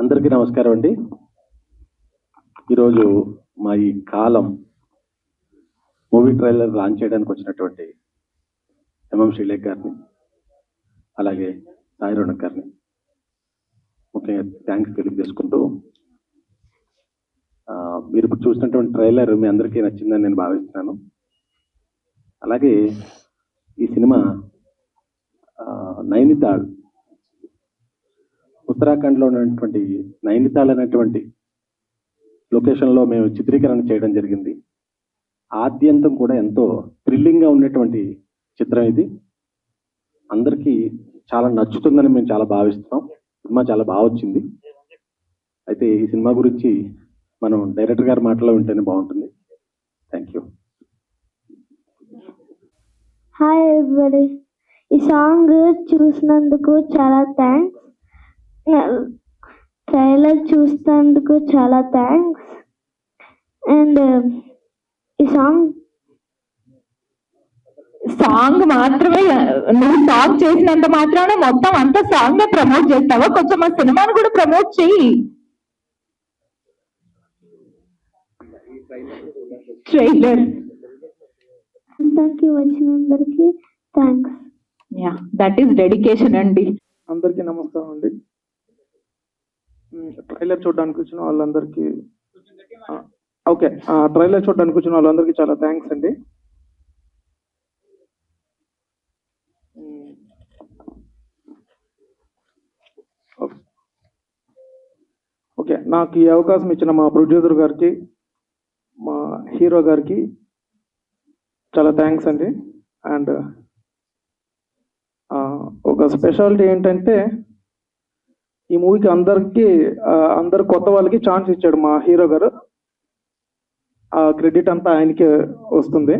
అందరికీ నమస్కారం అండి. ఈరోజు మా ఈ కాలం మూవీ ట్రైలర్ లాంచ్ చేయడానికి వచ్చినటువంటి ఎంఎం శ్రీలేఖ్ గారిని, అలాగే సాయి రోనక్ గారిని ముఖ్యంగా థ్యాంక్స్ తెలియజేసుకుంటూ, మీరు ఇప్పుడు చూసినటువంటి ట్రైలర్ మీ అందరికీ నచ్చిందని నేను భావిస్తున్నాను. అలాగే ఈ సినిమా నైనితాల్, ఉత్తరాఖండ్లో ఉన్నటువంటి నైనితాల్ అనేటువంటి లొకేషన్లో మేము చిత్రీకరణ చేయడం జరిగింది. ఆద్యంతం కూడా ఎంతో థ్రిల్లింగ్గా ఉన్నటువంటి చిత్రం ఇది. అందరికీ చాలా నచ్చుతుందని మేము చాలా భావిస్తున్నాం. సినిమా చాలా బాగా వచ్చింది. అయితే ఈ సినిమా గురించి మనం డైరెక్టర్ గారి మాటలో వింటేనే బాగుంటుంది. Thank you. హాయ్ ఎవ్రీబడి, ఈ సాంగ్ చూసినందుకు చాలా థ్యాంక్స్. ట్రైలర్ చూసినందుకు చాలా థ్యాంక్స్. అండ్ ఈ సాంగ్ మాత్రమే నువ్వు సాంగ్ చేసినంత మాత్రాన మొత్తం అంతా సాంగ్ ప్రమోట్ చేస్తావా? కొంచెం ఆ సినిమాను కూడా ప్రమోట్ చెయ్యి. ట్రైలర్ వచ్చినందరికి thanks. Yeah, that is dedication అండి. అందరికీ నమస్కారం అండి. ట్రైలర్ చూడడానికి వచ్చిన వాళ్ళందరికీ ట్రైలర్ చూడడానికి వచ్చిన వాళ్ళందరికీ చాలా థ్యాంక్స్ అండి. ఓకే, నాకు ఈ అవకాశం ఇచ్చిన మా ప్రొడ్యూసర్ గారికి, మా హీరో గారికి చాలా థ్యాంక్స్ అండి. అండ్ ఒక స్పెషాలిటీ ఏంటంటే, ఈ మూవీకి అందరు కొత్త వాళ్ళకి ఛాన్స్ ఇచ్చాడు మా హీరో గారు. ఆ క్రెడిట్ అంతా ఆయనకే వస్తుంది.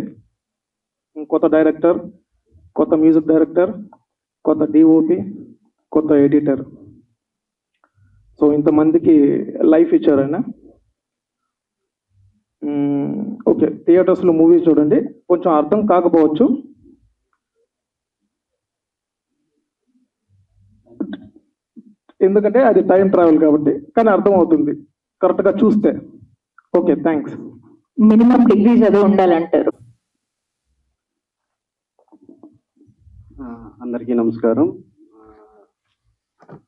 కొత్త డైరెక్టర్, కొత్త మ్యూజిక్ డైరెక్టర్, కొత్త డిఓపి, కొత్త ఎడిటర్, సో ఇంతమందికి లైఫ్ ఇచ్చారు ఆయన. ఓకే, థియేటర్స్లో మూవీ చూడండి. కొంచెం అర్థం కాకపోవచ్చు, ఎందుకంటే అది టైం ట్రావెల్ కాబట్టి, కానీ అర్థం అవుతుంది కరెక్ట్గా చూస్తే. Okay, thanks. మినిమం డిగ్రీ చదువు ఉండాలంటారు. అందరికీ నమస్కారం.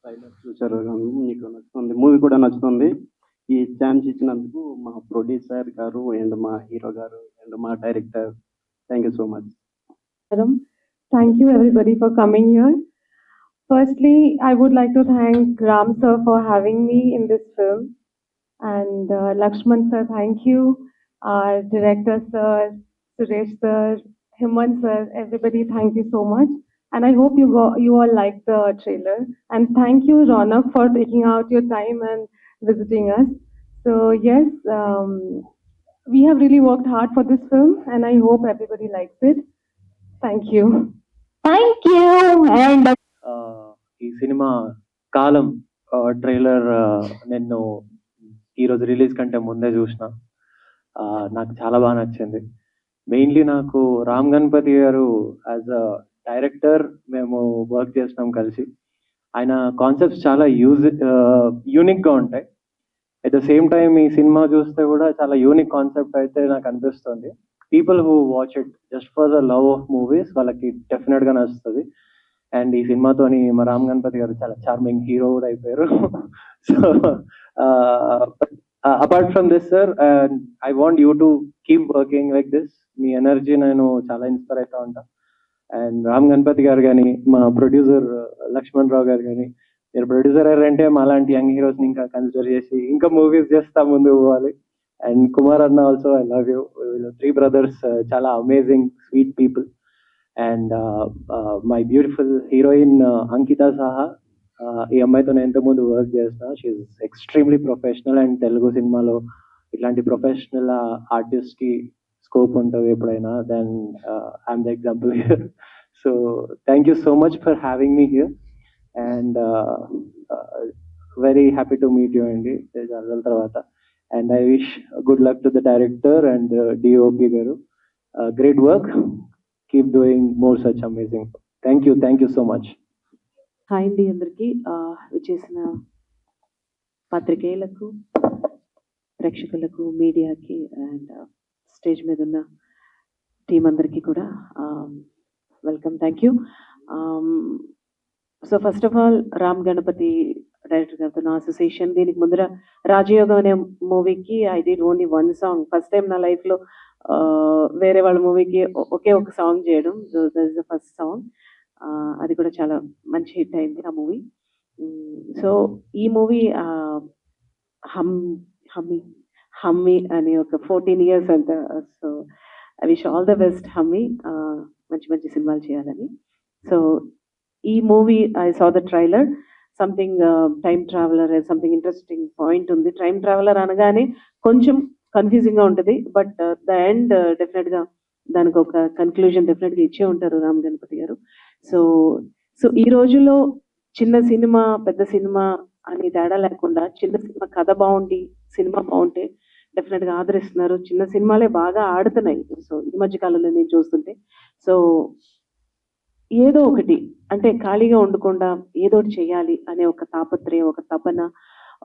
ట్రైలర్ చూసారు, మీకు నచ్చుతుంది, మూవీ కూడా నచ్చుతుంది. ఈ ఛాన్స్ ఇచ్చినందుకు మా ప్రొడ్యూసర్ గారు అండ్ మా హీరో గారు అండ్ మా director, thank you so much. Thank you everybody for coming here. Firstly, I would like to thank Ram sir for having me in this film, and Lakshman sir, thank you. Our director sir, Suresh sir, Hemant sir, everybody, thank you so much. And I hope you all liked the trailer. And thank you Ronak for taking out your time and visiting us. So yes, we have really worked hard for this film, and I hope everybody likes it. Thank you. Thank you. And ఈ cinema కాలం trailer నేను ఈరోజు release కంటే ముందే చూసిన. నాకు చాలా బాగా నచ్చింది. మెయిన్లీ నాకు రామ్ గణపతి గారు యాజ్ అ డైరెక్టర్ మేము వర్క్ చేసినాం కలిసి. ఆయన కాన్సెప్ట్స్ చాలా యూనిక్గా ఉంటాయి. అట్ ద సేమ్ టైం ఈ సినిమా చూస్తే కూడా చాలా యూనిక్ కాన్సెప్ట్ అయితే నాకు అనిపిస్తుంది. People who watch it just for the love of movies వాళ్ళకి డెఫినెట్గా నచ్చుతుంది. అండ్ ఈ సినిమాతోని మా రామ్ గణపతి గారు చాలా చార్మింగ్ హీరో కూడా అయిపోయారు. So apart from this sir, I want you to keep working like this. Me energy నేను చాలా ఇన్స్పైర్ అవుతా ఉంటా. అండ్ రామ్ గణపతి గారు కానీ, మా ప్రొడ్యూసర్ లక్ష్మణ్ రావు గారు కానీ, మీరు ప్రొడ్యూసర్ అంటే మా లాంటి యంగ్ హీరోస్ని ఇంకా కన్సిడర్ చేసి ఇంకా మూవీస్ చేస్తా ముందు పోవాలి. అండ్ కుమార్ అన్న also, I love you. 3 brothers, చాలా amazing sweet people. And my beautiful heroine Ankita Saha, ఈ అమ్మాయితో నేను ఇంతకుముందు వర్క్ చేస్తా. She's extremely professional. And Telugu సినిమాలో ఇట్లాంటి ప్రొఫెషనల్ ఆర్టిస్ట్కి స్కోప్ ఉంటుంది ఎప్పుడైనా. Then I'm the example here. So thank you so much for having me here. And very happy to meet you అండి చాలా తర్వాత. And I wish good luck to the director and DOP garu. Great work. Keep doing more such amazing. Thank you so much. Hi అండి అందరికీ. విచ్చేసిన పాత్రికేయులకు, ప్రేక్షకులకు, మీడియాకి and stage మీద ఉన్న టీం అందరికీ కూడా welcome, thank you. So first of all Ram Ganapathi director గారితో నా అసోసియేషన్. దీనికి ముందర రాజయోగం అనే మూవీకి I did only 1 song. First time నా లైఫ్లో వేరే వాళ్ళ మూవీకి ఒకే ఒక సాంగ్ చేయడం. That is the first song. అది కూడా చాలా మంచి హిట్ అయింది ఆ మూవీ. సో ఈ మూవీ హమ్మీ అని ఒక 14 years అంట. So I wish all the best హమ్మీ, మంచి మంచి సినిమాలు చేయాలని. సో ఈ movie I saw the trailer, something time traveller, something interesting point ఉంది. టైమ్ ట్రావెలర్ అనగానే కొంచెం కన్ఫ్యూజింగ్గా ఉంటుంది, బట్ ద ఎండ్ డెఫినెట్గా దానికి ఒక కన్క్లూజన్ డెఫినెట్గా ఇచ్చే ఉంటారు రామ్ గణపతి గారు. సో ఈ రోజుల్లో చిన్న సినిమా పెద్ద సినిమా అని తేడా లేకుండా చిన్న సినిమా కథ బాగుండి సినిమా బాగుంటే డెఫినెట్గా ఆదరిస్తున్నారు. చిన్న సినిమాలే బాగా ఆడుతున్నాయి. సో ఈ మధ్య కాలంలో నేను చూస్తుంటే, సో ఏదో ఒకటి అంటే ఖాళీగా ఉండకుండా ఏదో ఒకటి చేయాలి అనే ఒక తాపత్రయం, ఒక తపన,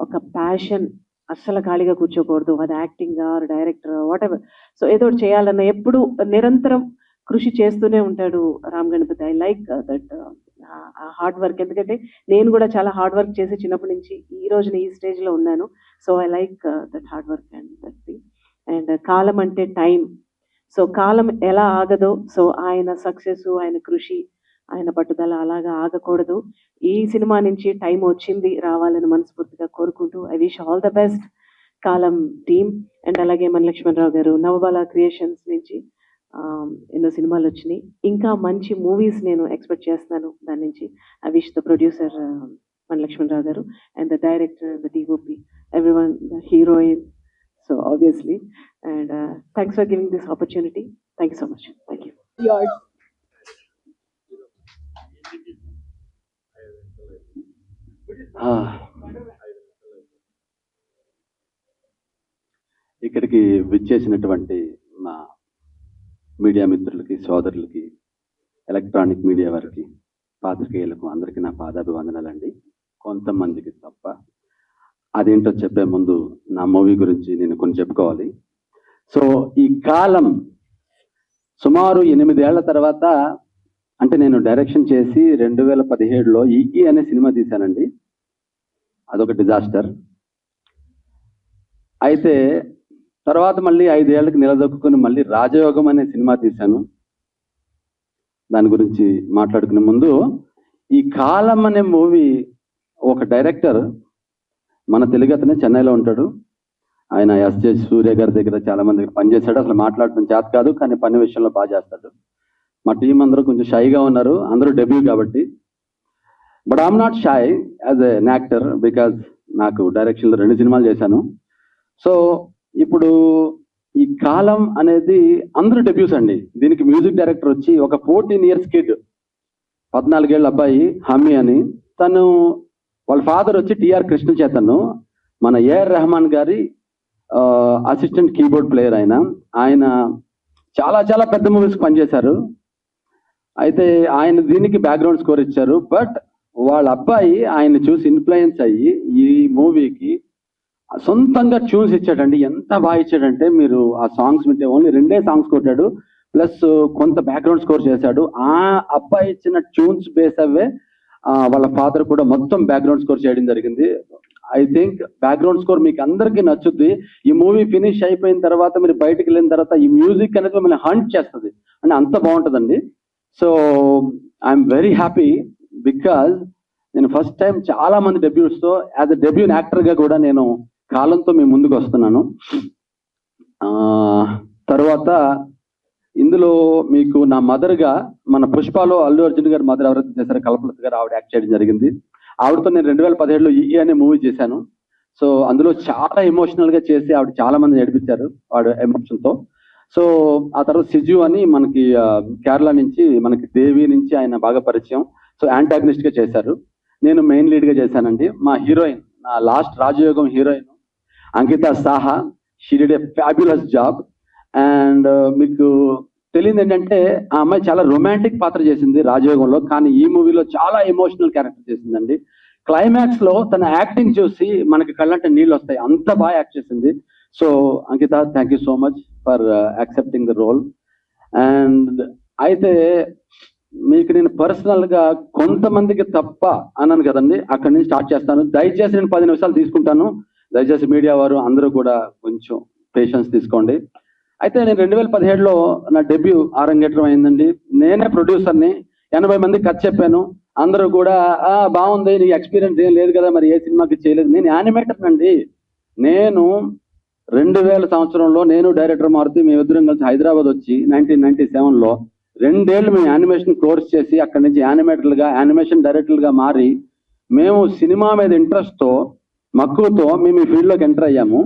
ఒక ప్యాషన్, అస్సలు ఖాళీగా కూర్చోకూడదు. అది acting or director whatever. So ఏదో ఒకటి చేయాలన్న ఎప్పుడు నిరంతరం కృషి చేస్తూనే ఉంటాడు Ram Ganapathi. I like that hard work. ఎందుకంటే నేను కూడా చాలా హార్డ్ వర్క్ చేసి చిన్నప్పటి నుంచి ఈ రోజున ఈ స్టేజ్లో ఉన్నాను. So I like that hard work and that thing. And కాలం అంటే టైం. సో కాలం ఎలా ఆగదో, సో ఆయన సక్సెస్, ఆయన కృషి, ఆయన పట్టుదల అలాగా ఆగకూడదు. ఈ సినిమా నుంచి టైం వచ్చింది, రావాలని మనస్ఫూర్తిగా కోరుకుంటూ I wish all the best column team. And అలాగే మన లక్ష్మణరావు గారు నవబాల క్రియేషన్స్ నుంచి ఎన్నో సినిమాలు వచ్చినాయి. ఇంకా మంచి మూవీస్ నేను ఎక్స్పెక్ట్ చేస్తున్నాను దాని నుంచి. ఐ విష్ ద ప్రొడ్యూసర్ మన లక్ష్మణరావు గారు and the director, the DOP, everyone, the heroine, so obviously. And thanks for giving this opportunity. Thank you so much. Thank you. ఇక్కడికి విచ్చేసినటువంటి మా మీడియా మిత్రులకి, సోదరులకి, ఎలక్ట్రానిక్ మీడియా వారికి, పాత్రికేయులకు అందరికీ నా పాదాభివందనాలండి. కొంతమందికి తప్ప. అదేంటో చెప్పే ముందు నా మూవీ గురించి నేను కొన్ని చెప్పుకోవాలి. సో ఈ కాలం సుమారు 8 ఏళ్ల తర్వాత, అంటే నేను డైరెక్షన్ చేసి 2017లో ఈ అనే సినిమా తీశానండి. అదొక డిజాస్టర్. అయితే తర్వాత మళ్ళీ 5 ఏళ్ళకి నిలదొక్కుని మళ్ళీ రాజయోగం అనే సినిమా తీశాను. దాని గురించి మాట్లాడుకునే ముందు, ఈ కాలం అనే మూవీ ఒక డైరెక్టర్, మన తెలుగు అతనే, చెన్నైలో ఉంటాడు ఆయన. ఎస్జే సూర్య గారి దగ్గర చాలా మంది దగ్గర పనిచేశాడు. అసలు మాట్లాడటం చేత కాదు, కానీ పని విషయంలో బాగా చేస్తాడు. మా టీం అందరూ కొంచెం షైగా ఉన్నారు, అందరూ డెబ్యూ కాబట్టి. But I'm not shy as an actor, because నాకు డైరెక్షన్లో 2 సినిమాలు చేశాను. సో ఇప్పుడు ఈ కాలం అనేది అందరూ డెబ్యూస్ అండి. దీనికి మ్యూజిక్ డైరెక్టర్ వచ్చి ఒక 14 years కిడ్, 14 ఏళ్ళ అబ్బాయి హమ్మీ అని. తను వాళ్ళ ఫాదర్ వచ్చి టిఆర్ కృష్ణ చైతన్య, మన ఏఆర్ రెహమాన్ గారి అసిస్టెంట్ కీబోర్డ్ ప్లేయర్. ఆయన చాలా చాలా పెద్ద మూవీస్కి పనిచేశారు. అయితే ఆయన దీనికి బ్యాక్గ్రౌండ్ స్కోర్ ఇచ్చారు. బట్ వాళ్ళ అబ్బాయి ఆయన చూసి ఇన్ఫ్లుయెన్స్ అయ్యి ఈ మూవీకి సొంతంగా ట్యూన్స్ ఇచ్చాడండి. ఎంత బాగా ఇచ్చాడంటే, మీరు ఆ సాంగ్స్ వింటే ఓన్లీ 2 సాంగ్స్ కొట్టాడు, ప్లస్ కొంత బ్యాక్గ్రౌండ్ స్కోర్ చేశాడు. ఆ అబ్బాయి ఇచ్చిన ట్యూన్స్ బేస్ అవే వాళ్ళ ఫాదర్ కూడా మొత్తం బ్యాక్గ్రౌండ్ స్కోర్ చేయడం జరిగింది. ఐ థింక్ బ్యాక్గ్రౌండ్ స్కోర్ మీకు అందరికీ నచ్చుద్ది. ఈ మూవీ ఫినిష్ అయిపోయిన తర్వాత మీరు బయటకు వెళ్ళిన తర్వాత ఈ మ్యూజిక్ అనేది మిమ్మల్ని హంట్ చేస్తుంది, అంటే అంత బాగుంటుందండి. So I'm very happy, because నేను ఫస్ట్ టైం చాలా మంది డెబ్యూట్స్తో, యాజ్ అ డెబ్యూ యాక్టర్గా కూడా నేను కాలంతో మీ ముందుకు వస్తున్నాను. తర్వాత ఇందులో మీకు నా మదర్గా, మన పుష్పలో అల్లు అర్జున్ గారి మదర్ ఎవరైతే చేశారో కల్పలత గారు, ఆవిడ యాక్ట్ చేయడం జరిగింది. ఆవిడతో నేను 2017లో ఈ అనే మూవీ చేశాను. సో అందులో చాలా ఎమోషనల్గా చేసి ఆవిడ చాలా మంది నడిపించారు వాడు ఎమోషన్తో. సో ఆ తర్వాత సిజు అని మనకి కేరళ నుంచి, మనకి దేవి నుంచి ఆయన బాగా పరిచయం. సో యాంటాగనిస్ట్గా చేశారు. నేను మెయిన్ లీడ్గా చేశానండి. మా హీరోయిన్, నా లాస్ట్ రాజయోగం heroine Ankita Saha, she did a fabulous job. And మీకు తెలియదు ఏంటంటే, ఆ అమ్మాయి చాలా రొమాంటిక్ పాత్ర చేసింది రాజయోగంలో, కానీ ఈ మూవీలో చాలా ఎమోషనల్ క్యారెక్టర్ చేసిందండి. క్లైమాక్స్ లో తన యాక్టింగ్ చూసి మనకి కళ్ళంటే నీళ్ళు వస్తాయి, అంత బాగా యాక్ట్ చేసింది. So Ankita, thank you so much for accepting the role. And అయితే మీకు నేను పర్సనల్ గా కొంతమందికి తప్ప అన్నాను కదండి, అక్కడి నుంచి స్టార్ట్ చేస్తాను. దయచేసి నేను 10 నిమిషాలు తీసుకుంటాను. దయచేసి మీడియా వారు అందరూ కూడా కొంచెం పేషెన్స్ తీసుకోండి. అయితే నేను 2017లో నా డెబ్యూ అరంగేట్రం అయిందండి. నేనే ప్రొడ్యూసర్ని, 80 మందికి కథ చెప్పాను. అందరూ కూడా బాగుంది, నీ ఎక్స్పీరియన్స్ ఏం లేదు కదా, మరి ఏ సినిమాకి చేయలేదు. నేను యానిమేటర్ అండి. నేను 2000 సంవత్సరంలో నేను డైరెక్టర్ మారుతి మేమిద్దరం కలిసి హైదరాబాద్ వచ్చి 1997లో 2 ఏళ్ళు మేము యానిమేషన్ కోర్స్ చేసి అక్కడి నుంచి యానిమేషన్ డైరెక్టర్లుగా మారి మేము సినిమా మీద ఇంట్రెస్ట్తో మక్కువతో మేము ఈ ఫీల్డ్లోకి ఎంటర్ అయ్యాము.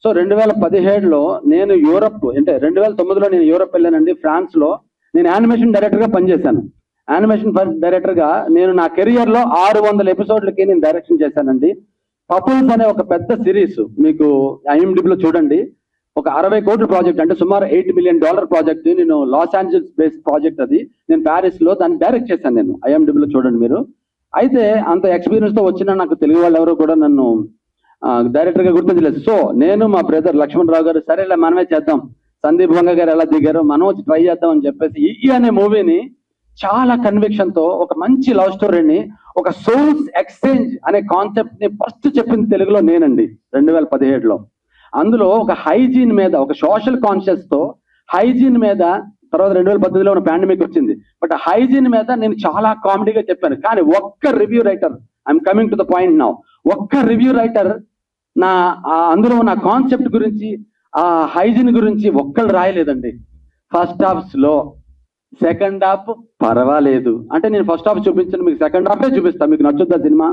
సో 2017లో నేను యూరప్, అంటే 2009లో నేను యూరప్ వెళ్ళానండి. ఫ్రాన్స్లో నేను యానిమేషన్ డైరెక్టర్గా పనిచేశాను. యానిమేషన్ డైరెక్టర్గా నేను నా కెరియర్లో 600 ఎపిసోడ్లకి నేను డైరెక్షన్ చేశానండి. పపుల్స్ అనే ఒక పెద్ద సిరీస్ మీకు IMDbలో చూడండి, ఒక 60 కోట్ల ప్రాజెక్ట్, అంటే సుమారు $8 మిలియన్ ప్రాజెక్ట్. నేను లాస్ ఏంజల్స్ బేస్డ్ ప్రాజెక్ట్ అది. నేను ప్యారిస్లో దాన్ని డైరెక్ట్ చేశాను. నేను IMDbలో చూడండి మీరు. అయితే అంత ఎక్స్పీరియన్స్తో వచ్చిన నాకు తెలుగు వాళ్ళు ఎవరో కూడా నన్ను డైరెక్టర్గా గుర్తించలేదు. సో నేను మా బ్రదర్ లక్ష్మణ్ రావు గారు, సరే ఇలా మనమే చేద్దాం, సందీప్ వంగ గారు ఎలా దిగారో మనం వచ్చి ట్రై చేద్దాం అని చెప్పేసి ఈ అనే మూవీని చాలా కన్విక్షన్తో, ఒక మంచి లవ్ స్టోరీని, ఒక సోల్స్ ఎక్స్చేంజ్ అనే కాన్సెప్ట్ ని ఫస్ట్ చెప్పింది తెలుగులో నేనండి 2017లో. అందులో ఒక హైజీన్ మీద, ఒక సోషల్ కాన్షియస్ తో హైజీన్ మీద, తర్వాత 2018లో ఉన్న పాండమిక్ వచ్చింది, బట్ హైజీన్ మీద నేను చాలా కామెడీగా చెప్పాను. కానీ ఒక్క review writer, I'm coming to the point now, ఒక్క రివ్యూ రైటర్ నా అందులో నా కాన్సెప్ట్ గురించి, ఆ హైజీన్ గురించి ఒక్కళ్ళు రాయలేదండి. First half slow, second half పర్వాలేదు. అంటే నేను ఫస్ట్ హాఫ్ చూపించాను, మీకు సెకండ్ హాఫే చూపిస్తాను, మీకు నచ్చుద్దా సినిమా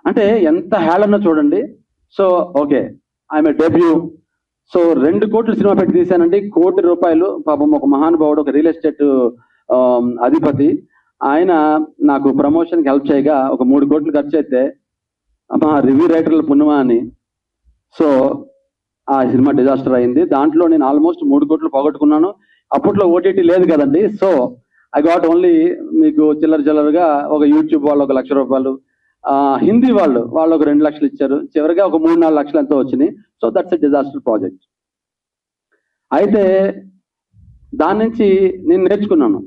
అంటే ఎంత హేళనో చూడండి. So okay, I'm a debut. So 2 కోట్ల సినిమా పెట్టి తీశానండి. ₹1 కోటి. పాపం ఒక మహానుభావుడు, ఒక రియల్ ఎస్టేట్ అధిపతి, ఆయన నాకు ప్రమోషన్కి హెల్ప్ చేయగా ఒక 3 కోట్లు ఖర్చు అయితే మా రివ్యూ రైటర్ల పుణ్యమా అని. సో ఆ సినిమా డిజాస్టర్ అయింది. దాంట్లో నేను ఆల్మోస్ట్ 3 కోట్లు పోగొట్టుకున్నాను. అప్పట్లో OTT లేదు కదండి. సో ఐ గాట్ ఓన్లీ, మీకు చిల్లరగా ఒక యూట్యూబ్ వాళ్ళు ఒక ₹1,00,000, హిందీ వాళ్ళు ఒక 2 లక్షలు ఇచ్చారు. చివరిగా ఒక 3-4 లక్షలు ఎంతో వచ్చినాయి. So that's a disaster project. అయితే దాని నుంచి నేను నేర్చుకున్నాను.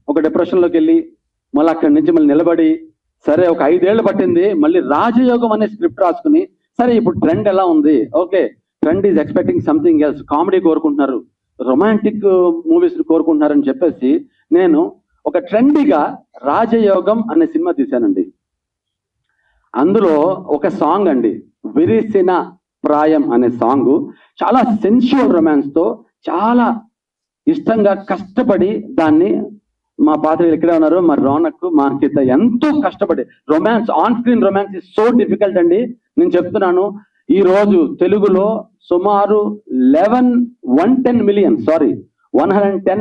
ఒక డిప్రెషన్లోకి వెళ్ళి మళ్ళీ అక్కడి నుంచి మళ్ళీ నిలబడి, సరే ఒక 5 ఏళ్ళు పట్టింది, మళ్ళీ రాజయోగం అనే స్క్రిప్ట్ రాసుకుని, సరే ఇప్పుడు ట్రెండ్ ఎలా ఉంది, okay trend is expecting something else, comedy కోరుకుంటున్నారు, రొమాంటిక్ మూవీస్ కోరుకుంటున్నారని చెప్పేసి నేను ఒక ట్రెండీగా రాజయోగం అనే సినిమా తీశానండి. అందులో ఒక సాంగ్ అండి, విరిసిన ప్రాయం అనే సాంగ్, చాలా సెన్షువల్ రొమాన్స్తో చాలా ఇష్టంగా కష్టపడి దాన్ని, మా పాత్రలు ఇక్కడే ఉన్నారు, మా రోనక్, మా అంకిత ఎంతో కష్టపడి, romance, on screen romance is so difficult అండి. నేను చెప్తున్నాను, ఈ రోజు తెలుగులో సుమారు 110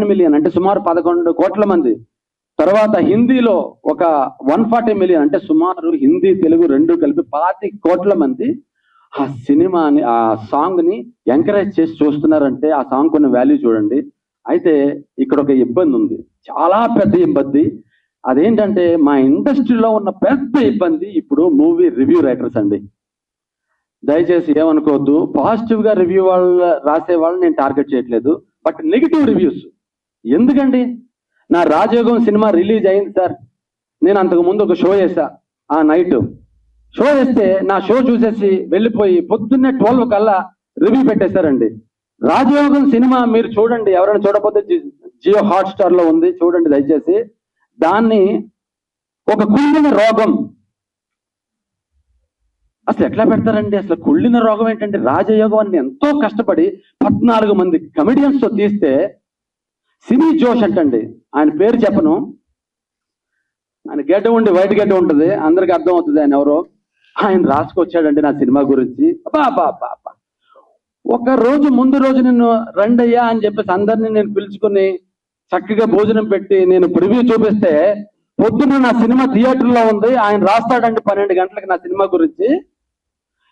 మిలియన్ అంటే సుమారు 11 కోట్ల మంది, తర్వాత హిందీలో ఒక 140 మిలియన్, అంటే సుమారు హిందీ తెలుగు 2 కలిపి 25 కోట్ల మంది ఆ సినిమాని, ఆ సాంగ్ ని ఎంకరేజ్ చేసి చూస్తున్నారంటే ఆ సాంగ్ కొన్ని వాల్యూ చూడండి. అయితే ఇక్కడ ఒక ఇబ్బంది ఉంది, చాలా పెద్ద ఇబ్బంది. అదేంటంటే మా ఇండస్ట్రీలో ఉన్న పెద్ద ఇబ్బంది ఇప్పుడు మూవీ రివ్యూ రైటర్స్ అండి. దయచేసి ఏమనుకోవద్దు, పాజిటివ్ గా రివ్యూ వాళ్ళు రాసే వాళ్ళని నేను టార్గెట్ చేయట్లేదు, బట్ నెగిటివ్ రివ్యూస్. ఎందుకండి, నా రాజయోగం సినిమా రిలీజ్ అయింది సార్, నేను అంతకు ముందు ఒక షో చేశా, ఆ నైట్ షో చేస్తే నా షో చూసేసి వెళ్ళిపోయి పొద్దున్నే 12 కల్లా రివ్యూ పెట్టేశారండి. రాజయోగం సినిమా మీరు చూడండి, ఎవరైనా చూడకపోతే జియో హాట్‌స్టార్ లో ఉంది, చూడండి దయచేసి. దాన్ని ఒక కుళ్ళిన రోగం, అసలు ఎట్లా పెడతారండి, అసలు కుళ్ళిన రోగం ఏంటంటే రాజయోగం అని ఎంతో కష్టపడి 14 మంది కమెడియన్స్ తో తీస్తే, సినీ జోష్ అంటండి, ఆయన పేరు చెప్పను, ఆయన గడ్డ ఉండి వైట్ గడ్డ ఉంటుంది, అందరికి అర్థం అవుతుంది ఆయన ఎవరో, ఆయన రాసుకొచ్చాడండి నా సినిమా గురించి. ఒక రోజు ముందు రోజు నేను రండయ్యా అని చెప్పేసి అందరినీ నేను పిలుచుకుని చక్కగా భోజనం పెట్టి నేను ప్రివ్యూ చూపిస్తే, పొద్దున్న నా సినిమా థియేటర్లో ఉంది, ఆయన రాస్తాడండి 12 గంటలకు నా సినిమా గురించి.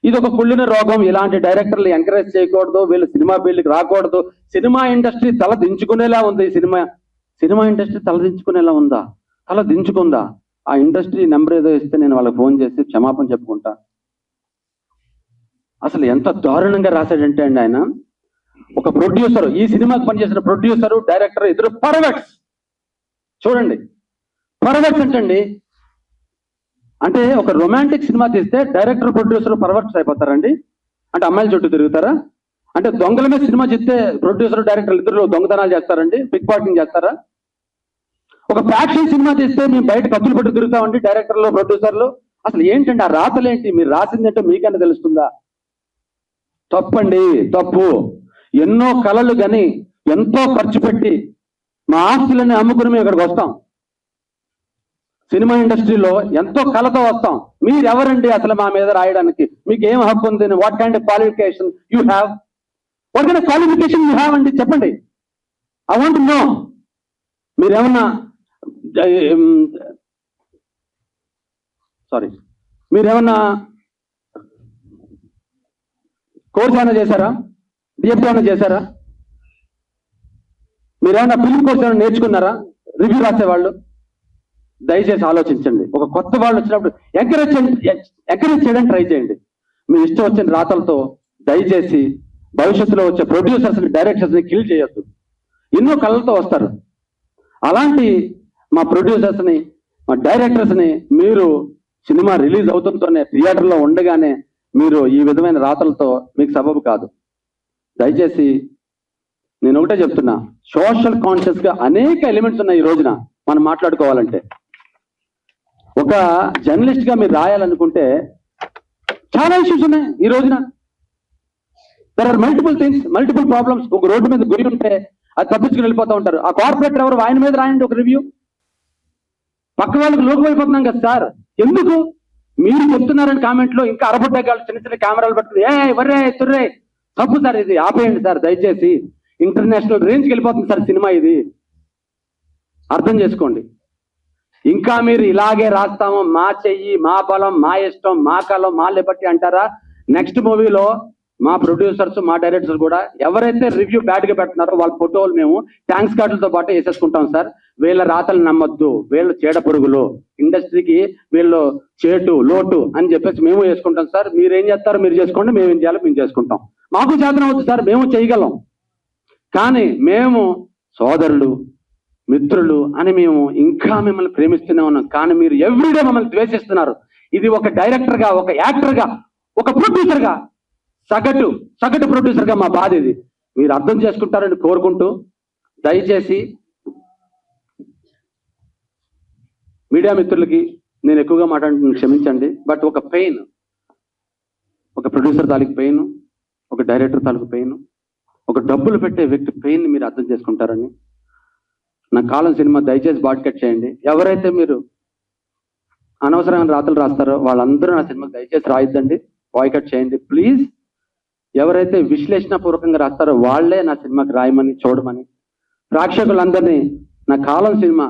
ఇది ఒక కుళ్ళిన రోగం, ఇలాంటి డైరెక్టర్లు ఎంకరేజ్ చేయకూడదు, వీళ్ళు సినిమా ఫీల్డ్కి రాకూడదు, సినిమా ఇండస్ట్రీ తల దించుకునేలా ఉంది, సినిమా ఇండస్ట్రీ తల దించుకునేలా ఉందా, తల దించుకుందా ఆ ఇండస్ట్రీ నెంబర్ ఏదో ఇస్తే నేను వాళ్ళకి ఫోన్ చేసి క్షమాపణ చెప్పుకుంటా. అసలు ఎంత దారుణంగా రాశాడంటే అండి ఆయన, ఒక ప్రొడ్యూసర్, ఈ సినిమాకి పనిచేసిన ప్రొడ్యూసరు డైరెక్టర్ ఇద్దరు పర్వర్ట్స్. చూడండి, పర్వర్ట్స్ అంటండి. అంటే ఒక రొమాంటిక్ సినిమా తీస్తే డైరెక్టర్ ప్రొడ్యూసర్ పర్వర్ట్స్ అయిపోతారండి? అంటే అమ్మాయిల చుట్టూ తిరుగుతారా? అంటే దొంగల మీద సినిమా చేస్తే ప్రొడ్యూసర్ డైరెక్టర్ ఇద్దరు దొంగతనాలు చేస్తారండి? పిక్ పాకెటింగ్ చేస్తారా? ఒక ఫ్యాక్షన్ సినిమా తీస్తే మేము బయట కత్తులు పట్టు తిరుగుతామండి డైరెక్టర్లు ప్రొడ్యూసర్లు? అసలు ఏంటండి ఆ రాతలేంటి? మీరు రాసిందంటే మీకన్నా తెలుస్తుందా? తప్పండి, తప్పు. ఎన్నో కళలు కానీ ఎంతో ఖర్చు పెట్టి మా ఆస్తులన్నీ అమ్ముకుని మేము ఇక్కడికి వస్తాం. సినిమా ఇండస్ట్రీలో ఎంతో కళతో వస్తాం. మీరు ఎవరండి అసలు మా మీద రాయడానికి? మీకు ఏం హక్కు ఉంది? What kind of qualification you have? What kind of qualification you have అండి? చెప్పండి. I want know. మీరేమన్నా మీరేమన్నా కోర్స్ ఏమైనా చేశారా? డిఎఫ్టీ ఏమైనా చేశారా? మీరేమన్నా ఫిల్మ్ కోర్స్ ఏమైనా నేర్చుకున్నారా? రివ్యూ రాసేవాళ్ళు దయచేసి ఆలోచించండి. ఒక కొత్త వాళ్ళు వచ్చినప్పుడు ఎంకరేజ్ చేయడానికి ట్రై చేయండి. మీ ఇష్టం వచ్చిన రాతలతో దయచేసి భవిష్యత్తులో వచ్చే ప్రొడ్యూసర్స్ని, డైరెక్టర్స్ని కిల్ చేయొద్దు. ఎన్నో కళలతో వస్తారు. అలాంటి మా ప్రొడ్యూసర్స్ని, మా డైరెక్టర్స్ని మీరు సినిమా రిలీజ్ అవుతుంటేనే థియేటర్లో ఉండగానే మీరు ఈ విధమైన రాతలతో మీకు సబబు కాదు. దయచేసి నేను ఒకటే చెప్తున్నా, సోషల్ కాన్షియస్ గా అనేక ఎలిమెంట్స్ ఉన్నాయి ఈ రోజున మనం మాట్లాడుకోవాలంటే. ఒక జర్నలిస్ట్ గా మీరు రాయాలనుకుంటే చాలా ఇష్యూస్ ఉన్నాయి ఈ రోజున. There are multiple things, multiple problems. ఒక రోడ్డు మీద గురి ఉంటే అది తప్పించుకుని వెళ్ళిపోతూ ఉంటారు. ఆ కార్పొరేటర్ ఎవరు, ఆయన మీద రాయండి ఒక రివ్యూ. పక్క వాళ్ళకి లోకం అయిపోతున్నాం కదా సార్. ఎందుకు మీరు చెప్తున్నారని కామెంట్లో ఇంకా అరబుడ్డగాళ్ళు చిన్న చిన్న కెమెరాలు పట్టుకుని వర్రే తుర్రే, తప్పు సార్, ఇది ఆపేయండి సార్ దయచేసి. ఇంటర్నేషనల్ రేంజ్కి వెళ్ళిపోతుంది సార్ సినిమా, ఇది అర్థం చేసుకోండి. ఇంకా మీరు ఇలాగే రాస్తాము, మా చెయ్యి, మా బలం, మా ఇష్టం, మా కలం, మా లిబర్టీ అంటారా? నెక్స్ట్ మూవీలో మా ప్రొడ్యూసర్స్, మా డైరెక్టర్స్ కూడా ఎవరైతే రివ్యూ బ్యాడ్ గా పెడుతున్నారో వాళ్ళ ఫోటోలు మేము థ్యాంక్స్ కార్డులతో పాటు వేసేసుకుంటాం సార్. వీళ్ళ రాతలు నమ్మొద్దు, వీళ్ళు చీడ పురుగులు, ఇండస్ట్రీకి వీళ్ళు చేటు లోటు అని చెప్పేసి మేము వేసుకుంటాం సార్. మీరేం చేస్తారో మీరు చేసుకోండి, మేము ఏం చేయాలో మేము చేసుకుంటాం. మాకు చేతనం అవుతుంది సార్, మేము చేయగలం. కానీ మేము సోదరులు, మిత్రులు అని మేము ఇంకా మిమ్మల్ని ప్రేమిస్తూనే ఉన్నాం. కానీ మీరు ఎవ్రీడే మమ్మల్ని ద్వేషిస్తున్నారు. ఇది ఒక డైరెక్టర్ గా, ఒక యాక్టర్ గా, ఒక ప్రొడ్యూసర్ గా, సగటు ప్రొడ్యూసర్ గా మా బాధ ఇది. మీరు అర్థం చేసుకుంటారని కోరుకుంటూ, దయచేసి మీడియా మిత్రులకి నేను ఎక్కువగా మాట్లాడుతున్నాను, క్షమించండి. బట్ ఒక పెయిన్, ఒక ప్రొడ్యూసర్ తాలూకు పెయిన్, ఒక డైరెక్టర్ తాలూకు పెయిన్, ఒక డబ్బులు పెట్టే వ్యక్తి పెయిన్ మీరు అర్థం చేసుకుంటారని. నా కాలం సినిమా దయచేసి బాడ్కట్ చేయండి. ఎవరైతే మీరు అనవసరమైన రాతలు రాస్తారో వాళ్ళందరూ నా సినిమాకి దయచేసి రాయిద్దండి, బాయ్కట్ చేయండి ప్లీజ్. ఎవరైతే విశ్లేషణపూర్వకంగా రాస్తారో వాళ్లే నా సినిమాకి రాయమని, చూడమని. ప్రేక్షకులందరినీ, నా కాలం సినిమా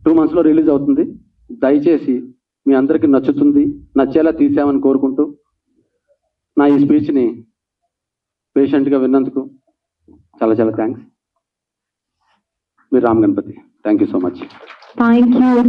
2 months లో రిలీజ్ అవుతుంది. దయచేసి మీ అందరికీ నచ్చుతుంది, నచ్చేలా తీసామని కోరుకుంటూ నా ఈ స్పీచ్ని పేషెంట్గా విన్నందుకు చాలా చాలా థ్యాంక్స్. మీరు Ram Ganapathi. Thank you so much. Thank you.